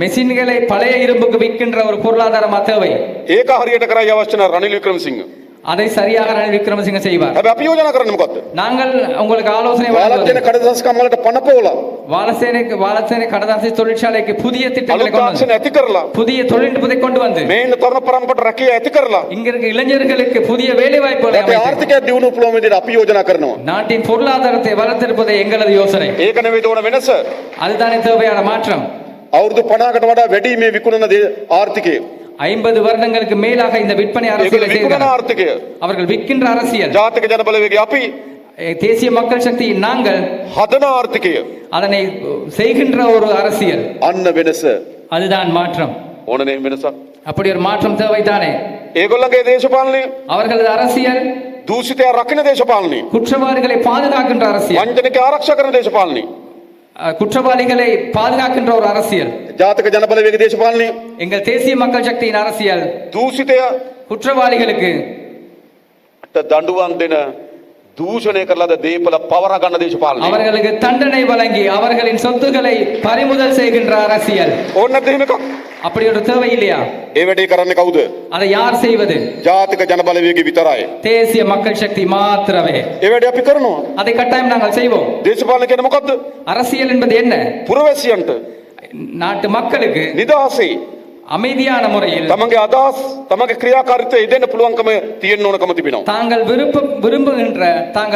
மெஷின்களை பழைய இரும்புக்கு விற்கின்ற ஒரு பொருளாதாரமா தேவை. ඒක හරියට කරයි අවශ්‍ය නැහැ රනිල් වික්‍රමසිංහ. அதை சரியாக ரணில் விக்ரமசிங்க செய்வார். හැබැයි අපි යෝජනා කරන්නේ මොකද්ද? நாங்கள் உங்களுக்கு ஆலோசனை වාලක් வழங்குவது, කියන කඩදාසි කම්මලට පනපෝලා வாழச்சேனை கடதாசி தொழிற்சாலைக்கு புதிய திட்டங்களை අලුත් கொண்டு வந்து, තාක්ෂණ ඇති කරලා புதிய தொழில்நுட்பத்தை கொண்டு வந்து මේ ඉන්න තරුණ පරම්පරාවට රැකිය ඇති කරලා இங்க இருக்க இளைஞர்களுக்கு புதிய வேலை வாய்ப்புகளை රටේ அமைத்து ආර්ථිකය දියුණු පුළුවන් විදිහට අපි යෝජනා කරනවා. நாட்டின் பொருளாதாரத்தை வளர்த்தெடுப்பதே எங்களது யோசனை. ඒක නෙවෙයි දෝන වෙනස. அதுதானே தேவையான மாற்றம். අවුරුදු 50කට වඩා වැඩි මේ විකුණන ආර්ථිකය. 50 வருடங்களுக்கு மேலாக இந்த விற்பனை ඒකල அரசியலை විකුණන செய்கிறார். ආර්ථිකය. அவர்கள் விற்கின்ற அரசியல், ජාතික ජනබලවේගය අපි தேசிய மக்கள் சக்தி நாங்கள் හදන ආර්ථිකය. அதனை செய்கின்ற ஒரு அரசியல். අන්න වෙනස. அதுதான் மாற்றம். ඕනනේ වෙනසක්. அப்படி ஒரு மாற்றம் தேவைதானே. ඒගොල්ලන්ගේ දේශපාලනය அவர்களது அரசியல் දූෂිතය රකින්න දේශපාලනය. குற்றவாளிகளை பாதுகாக்கின்ற அரசியல், වංචනික ආරක්ෂා කරන දේශපාලනය. குற்றவாளிகளை பாதுகாக்கின்ற ஒரு அரசியல். ජාතික ජනබලවේග දේශපාලනය எங்கள் தேசிய மக்கள் சக்தியின் அரசியல் දූෂිතය குற்றவாளிகளுக்கு දඬුවම් දෙන දූෂණය කරලාද දීපල පවර ගන්න දේශපාලනය. அவர்களுக்கு தண்டனை வழங்கி அவர்களின் சொத்துக்களை பறிமுதல் செய்கின்ற அரசியல். ඕන නැද්ද එහෙම එකක්? அப்படி ஒரு தேவை இல்லையா? ඒ වැඩේ කරන්නේ කවුද? அதை யார் செய்வது? ජාතික ජනබලවේගය විතරයි. தேசிய மக்கள் சக்தி மாத்திரமே. ඒ වැඩේ අපි කරනවා. அதை கட்டாயம் நாங்கள் செய்வோம். දේශපාලන කියන්නේ මොකද්ද? அரசியல் என்பது என்ன? පුරවැසියන්ට நாட்டு மக்களுக்கு නිදහසේ அமைதியான முறையில் තමන්ගේ අදහස් තමන්ගේ ක්‍රියාකාරීත්වය යෙදෙන්න පුළුවන්කම තියෙන්න ඕනකම තිබෙනවා. தாங்கள்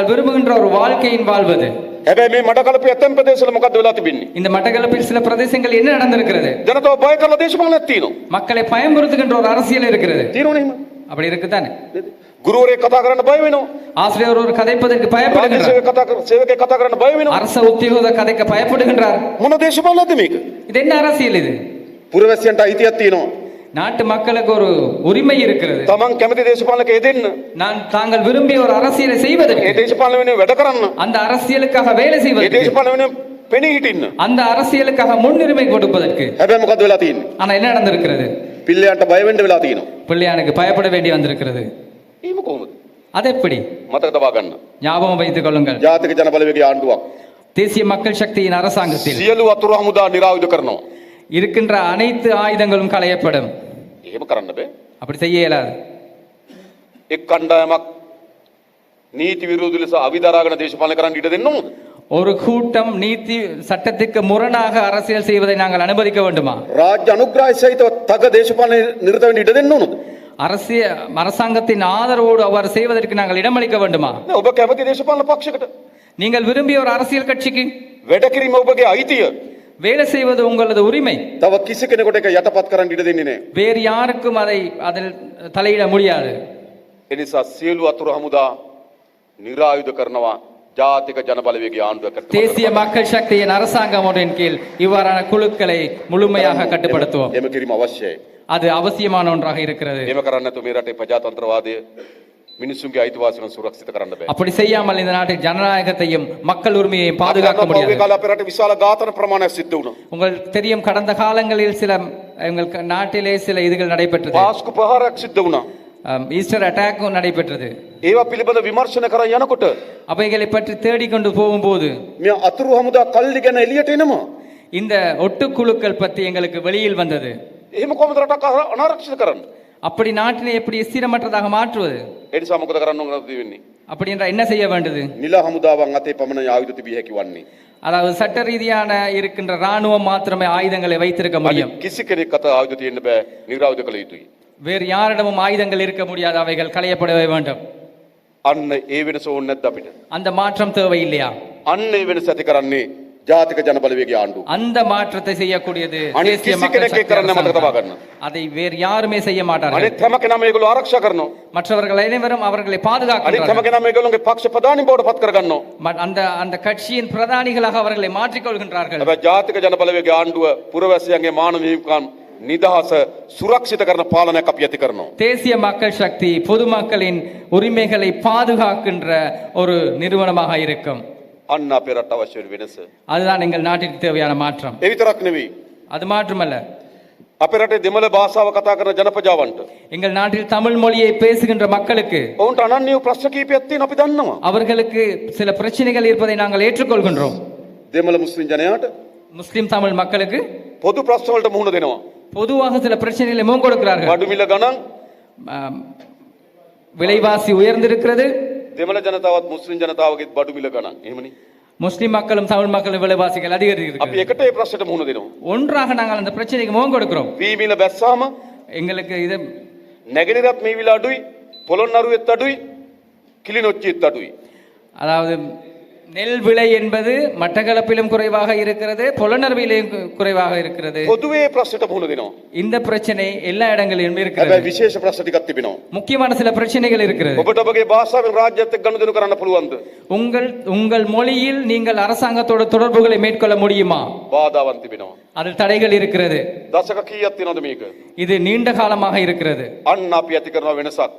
விரும்புகின்ற ஒரு வாழ்க்கையின் வாழ்வது. හැබැයි මේ මඩකලපු ඇතැම් ප්‍රදේශවල මොකද්ද වෙලා තිබෙන්නේ? இந்த மட்டக்களப்பில் சில பிரதேசங்கள் என்ன நடந்திருக்கிறது? ජනතාව බය කරලා දේශපාලනයක් තියෙනවා. மக்களை பயமுறுத்துகின்ற ஒரு அரசியல் இருக்கிறது. තියෙනවනේ එහෙම. அப்படி இருக்குதானே? ගුරුවරයෙක් කතා කරන්න බය වෙනවා. ஆசிரியர் ஒரு கதைப்பதற்கு රාජ්‍ය பயப்படுகின்றார். සේවකයෙක් කතා කරන්න බය වෙනවා. அரச உத்தியோக கதைக்க பயப்படுகின்றார். මොන දේශපාලනයක්ද මේක? இது என்ன அரசியல் இது? පුරවැසියන්ට අයිතියක් තියෙනවා. நாட்டு மக்களுக்கு ஒரு உரிமை இருக்கிறது. තමන් කැමති දේශපාලනයක යෙදෙන්න. தாங்கள் விரும்பிய ஒரு அரசியலை ඒ செய்வதற்கு, දේශපාලන වෙනුවෙන් වැඩ කරන්න. அந்த அரசியலுக்காக வேலை ඒ செய்வதற்கு, දේශපාලන වෙනුවෙන් පෙනී හිටින්න. அந்த அரசியலுக்காக முன்னுரிமை கொடுப்பதற்கு. හැබැයි මොකද්ද වෙලා තියෙන්නේ? ஆனா என்ன நடந்திருக்கிறது? පිල්ලයන්ට බය වෙන්න වෙලා තියෙනවා. பிள்ளையானுக்கு பயப்பட வேண்டி வந்திருக்கிறது. එහෙම කොහොමද? அது எப்படி? මතක තබා ගන්න. ஞாபகம் வைத்துக் கொள்ளுங்கள். ජාතික ජනබලවේගයේ ආණ්ඩුවක් தேசிய மக்கள் சக்தியின் அரசாங்கத்தில் සියලු වතුර හමුදා නිරායුධ කරනවා. இருக்கின்ற அனைத்து ஆயுதங்களும் களையப்படும். එහෙම කරන්න බෑ. அப்படி செய்ய இயலாது. එක් කණ්ඩායමක් නීති විරෝධී ලෙස අවිදරාගෙන දේශපාලනය කරන්න ඉඩ දෙන්න ඕනද? ஒரு கூட்டம் நீதி சட்டத்துக்கு முரணாக அரசியல் செய்வதை நாங்கள் அனுமதிக்க வேண்டுமா? රාජ්‍ය අනුග්‍රහය සහිතව තග දේශපාලනය නිරත වෙන්න ඉඩ දෙන්න ඕනද? அரசாங்கத்தின் ஆதரவோடு அவர் செய்வதற்கு நாங்கள் இடமளிக்க வேண்டுமா? නෑ ඔබ කැමති දේශපාලන පක්ෂයකට நீங்கள் விரும்பிய ஒரு அரசியல் கட்சிக்கு වැඩ කිරීම ඔබගේ අයිතිය. வேலை செய்வது உங்களது உரிமை. තව කිසි කෙනෙකුට ඒක යටපත් කරන්න ඉඩ දෙන්නේ නෑ. வேறு யாருக்கும் அதில் தலையிட முடியாது. ඒ නිසා සියලු වතුර හමුදා නිරායුධ කරනවා ජාතික ජනබලවේගයේ ආණ්ඩුවකට. தேசிய மக்கள் சக்தியின் அரசாங்கம் ஒன்றின் கீழ் இவ்வாறான குழுக்களை முழுமையாக கட்டுப்படுத்துவோம். එහෙම කිරීම අවශ්‍යයි. அது அவசியமான ஒன்றாக இருக்கிறது. එහෙම කරන්නේ නැතුව මේ රටේ ප්‍රජාතන්ත්‍රවාදය මිනිසුන්ගේ අයිතිවාසිකම් සුරක්ෂිත කරන්න බෑ. அப்படி செய்யாமல் இந்த நாட்டில் ஜனநாயகத்தையும் மக்கள் உரிமையையும் பாதுகாக்க පහුගිය முடியாது. කාලේ අපේ රටේ විශාල ඝාතන ප්‍රමාණයක් සිද්ධ වුණා. உங்களுக்கு தெரியும், கடந்த காலங்களில் சில எங்கள் நாட்டிலே சில இதுகள் நடைபெற்றது. පාස්කු ප්‍රහාරයක් සිද්ධ වුණා. ஈஸ்டர் அட்டாக்கும் நடைபெற்றது. ඒවා පිළිබඳ විමර්ශන කරන් යනකොට அவைகளை பற்றி தேடிக்கொண்டு போகும்போது මේ අතුරු හමුදා කල්ලි ගැන එළියට එනවා. இந்த ஒட்டுக்குழுக்கள் பற்றி எங்களுக்கு வெளியில் வந்தது. එහෙම කොහොමද රටක් අනාරක්ෂිත කරන්නේ? அப்படி நாட்டினை எப்படி ஸ்திரமற்றதாக மாற்றுவது? ඒ නිසා මොකද කරන්න ඕනද වෙන්නේ? அப்படி என்றால் என்ன செய்ய வேண்டியது? නිල හමුදාවන් අතේ පමණ ආයුධ තිබිය හැකි වන්නේ. அதாவது சட்ட ரீதியான இருக்கின்ற ராணுவம் மாத்திரமே ஆயுதங்களை வைத்திருக்க முடியும். කිසි කෙනෙක් අත ආයුධ තියෙන්න බෑ. නිරායුධ කළ යුතුයි. வேறு யாரிடமும் ஆயுதங்கள் இருக்க முடியாது, அவைகள் களையப்படவே வேண்டும். අන්න ඒ වෙනස ඕනේ නැද්ද අපිට? அந்த மாற்றம் தேவை இல்லையா? අන්න ඒ වෙනස ඇති කරන්නේ ජාතික ජන බලවේගයේ ආණ්ඩුව. அந்த மாற்றத்தை செய்யக்கூடியது අනිත් தேசிய කිසි மக்கள் කෙනෙක් சக்தி කරන්න මතක තබා அரசாங்கம். ගන්න. அதை வேறு யாருமே செய்ய மாட்டார்கள். අනිත් හැම කෙනාම මේගොල්ලෝ ආරක්ෂා කරනවා. மற்றவர்கள் அனைவரும் அவர்களை අනිත් හැම பாதுகாக்கிறார்கள். කෙනාම මේගොල්ලෝගේ පක්ෂ ප්‍රධානී බවට පත් කර ගන්නවා. அந்த அந்த கட்சியின் பிரதானிகளாக அவர்களை மாற்றிக்கொள்கின்றார்கள். හැබැයි ජාතික ජන බලවේගයේ ආණ්ඩුව පුරවැසියන්ගේ මානව හිමිකම් නිදහස සුරක්ෂිත කරන පාලනයක් අපි ඇති කරනවා. தேசிய மக்கள் சக்தி பொதுமக்களின் உரிமைகளை பாதுகாக்கின்ற ஒரு நிறுவனமாக இருக்கும். අන්න අපේ රට අවශ්‍ය වෙන වෙනස. அதுதான் எங்கள் நாட்டிற்கு தேவையான மாற்றம். ඒ විතරක් නෙවෙයි. அது மாற்றமல்ல, අපේ රටේ දෙමළ භාෂාව කතා කරන ජනපජාවන්ට எங்கள் நாட்டில் தமிழ் மொழியை பேசுகின்ற மக்களுக்கு ඔවුන්ට අනන්‍ය ප්‍රශ්න කීපයක් තියෙන අපි දන්නවා. அவர்களுக்கு சில பிரச்சனைகள் இருப்பதை நாங்கள் ஏற்றுக்கொள்கின்றோம். දෙමළ මුස්ලිම් ජනයාට முஸ்லிம் தமிழ் மக்களுக்கு පොදු ප්‍රශ්න වලට මුහුණ දෙනවා. பொதுவாக சில பிரச்சனைகளை முகம் கொடுக்கிறார்கள். බඩු මිල ගණන් ஆம், விலைவாசி உயர்ந்திருக்கிறது. දෙමළ ජනතාවත් මුස්ලිම් ජනතාවගේ බඩු මිල ගණන් එහෙමනේ. முஸ்லிம் மக்களும் தமிழ் மக்களும் விலைவாசிகள் අපි அதிகரிக்கிறது. එකට ඒ ප්‍රශ්නට මුහුණ දෙනවා. ஒன்றாக நாங்கள் அந்த பிரச்சனைக்கு முகம் கொடுக்கிறோம். වී මිල බැස්සාම எங்களுக்கு இது නැගෙනහිරත් මේ විල අඩුයි, පොළොන්නරුවෙත් අඩුයි, කිලිනොච්චිත් අඩුයි. அதாவது நெல் விலை என்பது மட்டக்களப்பிலும் குறைவாக இருக்கிறது, புலனர்விலையும் குறைவாக இருக்கிறது. පොදුවේ ප්‍රශ්නට මුහුණ දෙනවා. இந்த பிரச்சனை எல்லா இடங்களிலும் හැබැයි இருக்கிறது. විශේෂ ප්‍රශ්න ටිකක් තිබෙනවා. முக்கியமான சில பிரச்சனைகள் இருக்கிறது. ඔබට ඔබගේ භාෂාවෙන් රාජ්‍යත් එක්ක ගනුදෙනු කරන්න පුළුවන්ද? உங்கள் மொழியில் நீங்கள் அரசாங்கத்தோட தொடர்புகளை மேற்கொள்ள முடியுமா? බාධාවන් තිබෙනවා. அதில் தடைகள் இருக்கிறது. දශක කීයක් තියෙනවද මේක? இது நீண்ட காலமாக இருக்கிறது. අන්න අපි ඇති කරන වෙනසක්.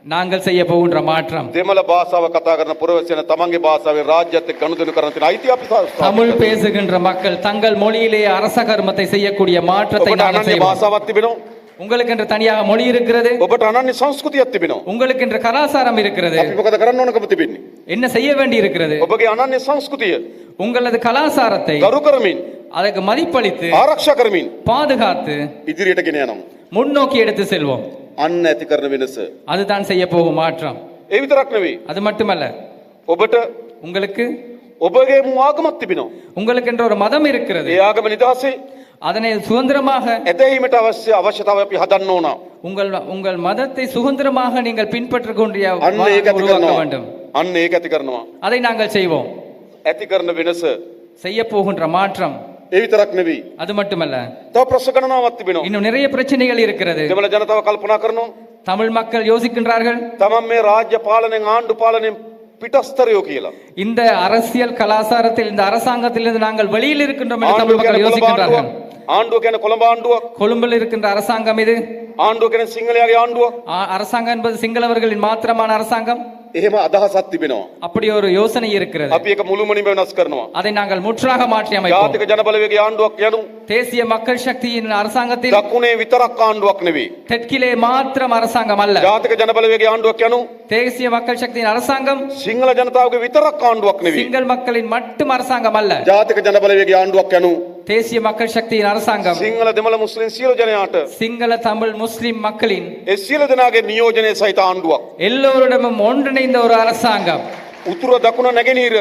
நாங்கள் செய்ய போகின்ற மாற்றம், දෙමළ භාෂාව කතා කරන පුරවැසියන තමන්ගේ භාෂාවෙන් රාජ්‍යත් එක්ක ගනුදෙනු කරන තියෙන අයිතිය අපි தமிழ் பேசுகின்ற மக்கள் தங்கள் மொழியிலேயே அரச கர்மத்தை செய்யக்கூடிய மாற்றத்தை ඔබට நாங்கள் අනන්‍ය செய்வோம். භාෂාවක් තිබෙනවා. உங்களுக்கு என்று தனியாக மொழி இருக்கிறது, ඔබට අනන්‍ය සංස්කෘතියක් තිබෙනවා. உங்களுக்கு என்று கலாச்சாரம் இருக்கிறது. අපි මොකද කරන්න ඕනකම තිබෙන්නේ? என்ன செய்ய வேண்டி இருக்கிறது? ඔබගේ අනන්‍ය සංස්කෘතිය உங்களது கலாச்சாரத்தை ගරු කරමින් அதற்கு மதிப்பளித்து ආරක්ෂා කරමින් பாதுகாத்து ඉදිරියට ගෙන යනවා. முன்னோக்கி எடுத்து செல்வோம். අන්න ඇති කරන වෙනස. அதுதான் செய்ய போகும் மாற்றம். ඒ විතරක් නෙවෙයි. அது மட்டுமல்ல, ඔබට உங்களுக்கு ඔබගේ ආගමක් තිබෙනවා. உங்களுக்கு என்ற ஒரு மதம் இருக்கிறது. ඒ ආගම නිදහසේ அதனை சுதந்திரமாக ඇදහිීමට අවශ්‍යතාවය අපි හදන්න ඕන. உங்கள் மதத்தை சுதந்திரமாக நீங்கள் பின்பற்றக்கூடிய අන්න ඒක ඇති உருவாக்க කරනවා. வேண்டும். අන්න ඒක ඇති කරනවා. அதை நாங்கள் செய்வோம். ඇති කරන වෙනස. செய்ய போகின்ற மாற்றம் ඒ විතරක් නෙවෙයි. அது மட்டுமல்ல, තව ප්‍රශ්න ගණනාවක් තිබෙනවා. இன்னும் நிறைய பிரச்சனைகள் இருக்கிறது. දෙමළ ජනතාව කල්පනා කරනවා தமிழ் மக்கள் யோசிக்கின்றார்கள், තමන් මේ රාජ්‍ය පාලනයෙන් ආණ්ඩු පාලනයෙන් පිටස්තරයෝ කියලා. இந்த அரசியல் கலாச்சாரத்தில் இந்த அரசாங்கத்திலிருந்து நாங்கள் வெளியில் இருக்கின்றோம் என்று தமிழ் ආණ්ඩුව மக்கள் කියන්නේ කොළඹ யோசிக்கின்றார்கள். ආණ්ඩුවක්. ආණ්ඩුව කියන්නේ කොළඹ ආණ්ඩුවක්. கொழும்பில் இருக்கின்ற அரசாங்கம் இது. ආණ්ඩුව කියන්නේ සිංහලයාගේ ආණ්ඩුවක්. அரசாங்கம் என்பது சிங்களவர்களின் மாத்திரமான அரசாங்கம். එහෙම අදහසක් තිබෙනවා. அப்படி ஒரு யோசனை இருக்கிறது. අපි ඒක මුළුමනින්ම වෙනස් කරනවා. அதை நாங்கள் முற்றாக மாற்றி அமைப்போம். ජාතික ජන බලවේගයේ ආණ්ඩුවක් යනු தேசிய மக்கள் சக்தியின் அரசாங்கத்தில் දකුණේ විතරක් ආණ්ඩුවක් නෙවෙයි. தெற்கிலே மாத்திரம் அரசாங்கம் அல்ல. ජාතික ජන බලවේගයේ ආණ්ඩුවක් යනු தேசிய மக்கள் சக்தியின் அரசாங்கம் සිංහල ජනතාවගේ විතරක් ආණ්ඩුවක් නෙවෙයි. சிங்கள் மக்களின் மட்டும் அரசாங்கம் அல்ல. ජාතික ජන බලවේගයේ ආණ්ඩුවක් යනු தேசிய மக்கள் சக்தியின் அரசாங்கம் සිංහල දෙමළ මුස්ලිම් සියලු ජනයාට சிங்கள தமிழ் முஸ்லிம் மக்களின் ඒ සියලු දෙනාගේ නියෝජනයේ සහිත ආණ්ඩුවක්. எல்லோரிடமும் ஒன்றிணைந்த ஒரு அரசாங்கம். උතුර දකුණ නැගෙනහිර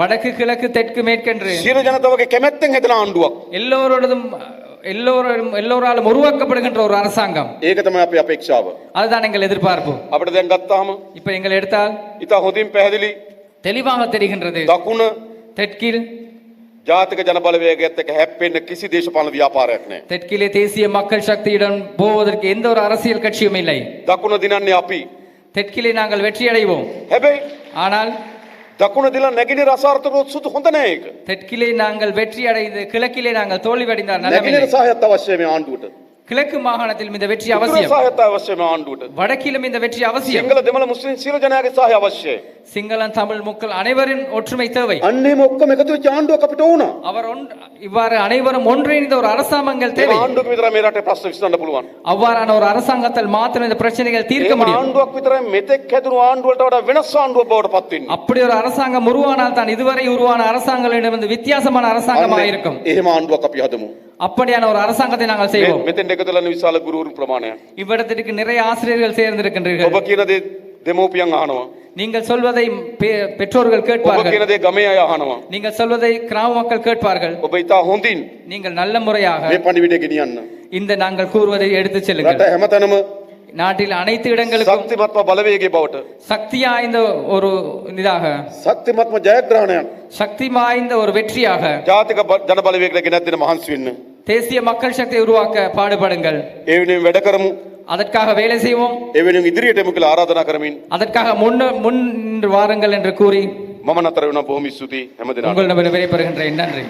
வடக்கு கிழக்கு தெற்கு மேற்கென்று සියලු ජනතාවගේ කැමැත්තෙන් හැදෙන ආණ්ඩුවක්. எல்லோராலும் உருவாக்கப்படுகின்ற ஒரு அரசாங்கம். ඒක තමයි අපේ අපේක්ෂාව. அதுதான் எங்கள் எதிர்பார்ப்பு. අපිට දැන් ගත්තාම இப்ப எங்கள் எடுத்தால் ඉතා හොඳින් පැහැදිලි தெளிவாக தெரிகின்றது, දකුණ தெற்கில் ජාතික ජන බලවේගයත් එක්ක හැප්පෙන්න කිසි දේශපාලන ව්‍යාපාරයක් නැහැ. தெற்கிலே தேசிய மக்கள் சக்தியுடன் போவதற்கு எந்த ஒரு அரசியல் கட்சியும் இல்லை. දකුණ දිනන්නේ අපි. தெற்கிலே நாங்கள் வெற்றி அடைவோம். හැබැයි ஆனால் දකුණ දිලා නැගිනහිර අසාර්ථකව සුදු හොඳ නැහැ ඒක. தெற்கிலே நாங்கள் வெற்றி அடைந்து கிழக்கிலே நாங்கள் தோல்வியடைந்தால் நல்லவில்லை. නැගිනහිර සහයත් අවශ්‍යයි මේ ආණ්ඩුවට. கிழக்கு மாகாணத்தில் இந்த வெற்றி උතුර அவசியம், සහයත් අවශ්‍යයි මේ ආණ්ඩුවට. வடக்கிலும் இந்த வெற்றி அவசியம். සිංහල දෙමළ මුස්ලිම් සියලු ජනයාගේ සහය අවශ්‍යයි. சிங்களம் தமிழ் மக்கள் அனைவரின் ஒற்றுமை தேவை. අන්න එහෙම ඔක්කොම එකතු වෙච්ච ආණ්ඩුවක් අපිට ඕන. இவ்வாறு அனைவரும் ஒன்றிணைந்த ஒரு அரசாங்கங்கள் මේ தேவை. ආණ්ඩුවක විතරයි මේ රටේ ප්‍රශ්න විසඳන්න පුළුවන්. அவ்வாறான ஒரு அரசாங்கத்தால் மாத்திரம் இந்த பிரச்சனைகள் தீர்க்க ඒ முடியும். ආණ්ඩුවක් විතරයි මෙතෙක් හැදුණු ආණ්ඩුවලට වඩා වෙනස් ආණ්ඩුවක් බවට පත් වෙන්නේ. அப்படி ஒரு அரசாங்கம் உருவானால் தான் இதுவரை உருவான அரசாங்கங்களிடமிருந்து வித்தியாசமான அரசாங்கமாக இருக்கும். එහෙම ආණ්ඩුවක් අපි හදමු. அப்படியான ஒரு அரசாங்கத்தை நாங்கள் செய்வோம். මෙතෙන් එකතු වෙලා විශාල ගුරුවරු ප්‍රමාණයක්. இவ்விடத்திற்கு நிறைய ஆசிரியர்கள் சேர்ந்திருக்கின்றீர்கள். ඔබ කියන දේ දෙමෝපියන් අහනවා. நீங்கள் சொல்வதை பெற்றோர்கள் ඔබ கேட்பார்கள். කියන දේ ගමේ අය අහනවා. நீங்கள் சொல்வதை கிராம மக்கள் கேட்பார்கள். ඔබ ඉතා හොඳින් நீங்கள் நல்ல முறையாக මේ පණිවිඩය ගෙනියන්න. இந்த நாங்கள் கூறுவதை எடுத்துச் රට செல்லுங்கள். හැමතැනම நாட்டில் அனைத்து இடங்களுக்கும் ශක්තිමත්ව බලවේගයේ බවට சக்தி வாய்ந்த ஒரு இதாக ශක්තිමත්ම ජයග්‍රහණයක් சக்தி வாய்ந்த ஒரு வெற்றியாக ජාතික ජන බලවේගයට ගෙනත් දෙන මහන්සි වෙන්න. தேசிய மக்கள் சக்தியை உருவாக்க பாடுபடுங்கள். ඒ වෙනුවෙන් වැඩ කරමු. அதற்காக வேலை செய்வோம். ඒ වෙනුවෙන් ඉදිරියට එමු කියලා ආරාධනා කරමින් அதற்காக முன் வாருங்கள் என்று கூறி මම නතර වෙනවා. බොහොම ස්තුතියි හැම දිනකටම. உங்களிடம் விடைபெறுகின்றேன். நன்றி.